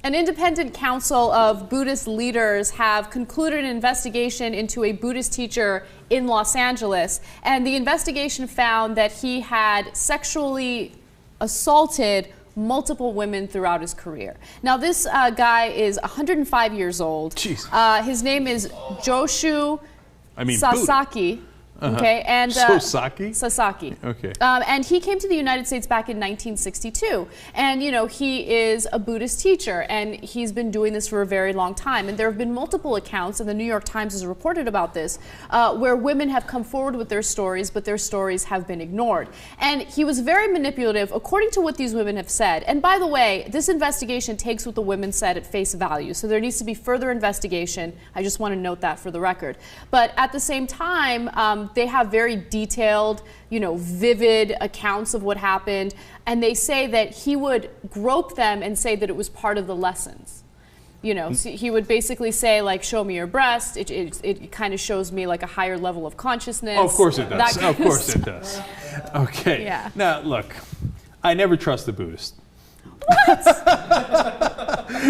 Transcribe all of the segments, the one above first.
An independent council of Buddhist leaders have concluded an investigation into a Buddhist teacher in Los Angeles, and the investigation found that he had sexually assaulted multiple women throughout his career. Now, this guy is 105 years old. Jeez. His name is Joshu Sasaki. Okay, and Sasaki. Okay. And he came to the United States back in 1962, and you know he is a Buddhist teacher, and he's been doing this for a very long time. And there have been multiple accounts, and the New York Times has reported about this, where women have come forward with their stories, but their stories have been ignored. And he was very manipulative, according to what these women have said. And by the way, this investigation takes what the women said at face value, so there needs to be further investigation. I just want to note that for the record. But at the same time, they have very detailed, you know, vivid accounts of what happened, and they say that he would grope them and say that it was part of the lessons. You know, so he would basically say, like, show me your breast. It kind of shows me like a higher level of consciousness. Oh, of course it does. Of course it does. Okay. Yeah. Now, look, I never trust a Buddhist. What?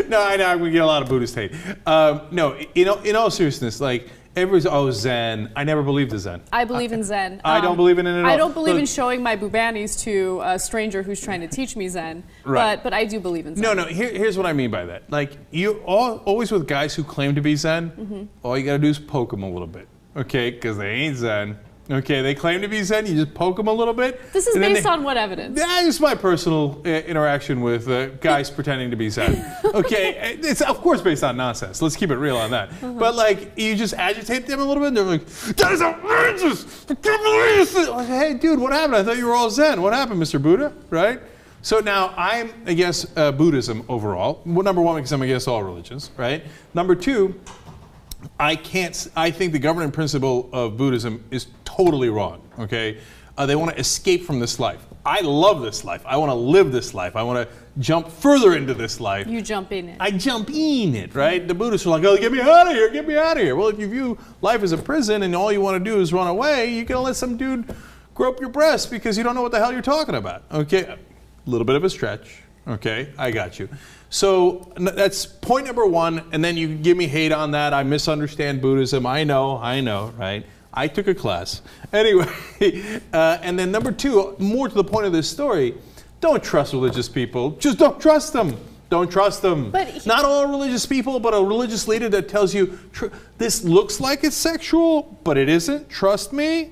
No, I know I'm gonna get a lot of Buddhist hate. No, in all seriousness, like, everybody's, Zen. I never believed in Zen. I believe in Zen. I don't believe in it at all. I don't believe in showing my bubanis to a stranger who's trying to teach me Zen. Right. But I do believe in Zen. No. Here's what I mean by that. Like, you always with guys who claim to be Zen, all you gotta do is poke them a little bit, okay? Because they ain't Zen. Okay, they claim to be Zen. You just poke them a little bit. This is based on what evidence? That is my personal interaction with guys pretending to be Zen. Okay, it's of course based on nonsense. Let's keep it real on that. But like, you just agitate them a little bit, and they're like, "That is outrageous! I can't believe this!" Like, hey, dude, what happened? I thought you were all Zen. What happened, Mr. Buddha? Right? So now I'm against Buddhism overall. Well, number one, because I'm against all religions. Right? Number two, I think the governing principle of Buddhism is totally wrong, okay? They want to escape from this life. I love this life. I want to live this life. I want to jump further into this life. You jump in it. I jump in it, right? The Buddhists are like, oh, get me out of here, get me out of here. Well, if you view life as a prison and all you want to do is run away, you're going to let some dude grope your breast because you don't know what the hell you're talking about, okay? A little bit of a stretch, okay? I got you. So that's point number one, and then you give me hate on that. I misunderstand Buddhism. I know, right? I took a class. Anyway, and then number two, more to the point of this story, don't trust religious people. Just don't trust them. Don't trust them. Not all religious people, but a religious leader that tells you, this looks like it's sexual, but it isn't. Trust me.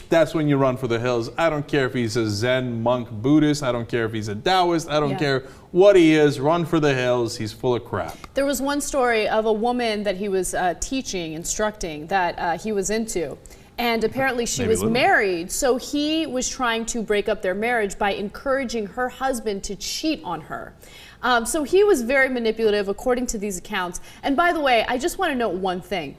That's when you run for the hills. I don't care if he's a Zen monk Buddhist. I don't care if he's a Taoist. I don't care what he is. Run for the hills. He's full of crap. There was one story of a woman that he was instructing, that he was into. And apparently she was married, so he was trying to break up their marriage by encouraging her husband to cheat on her. So he was very manipulative, according to these accounts. And by the way, I just want to note one thing.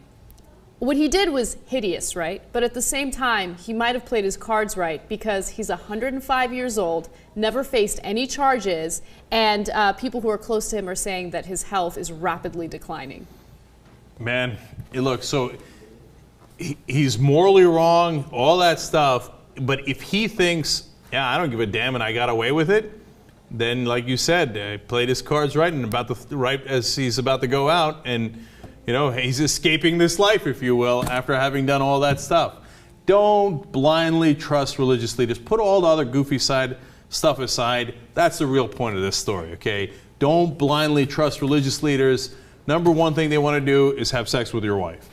What he did was hideous, right? But at the same time, he might have played his cards right, because he's 105 years old, never faced any charges, and people who are close to him are saying that his health is rapidly declining. Man, look, so he's morally wrong, all that stuff, but if he thinks, yeah, I don't give a damn and I got away with it, then like you said, played his cards right, and right as he's about to go out, and you know, he's escaping this life, if you will, after having done all that stuff. Don't blindly trust religious leaders. Put all the other goofy stuff aside. That's the real point of this story, okay? Don't blindly trust religious leaders. Number one thing they want to do is have sex with your wife.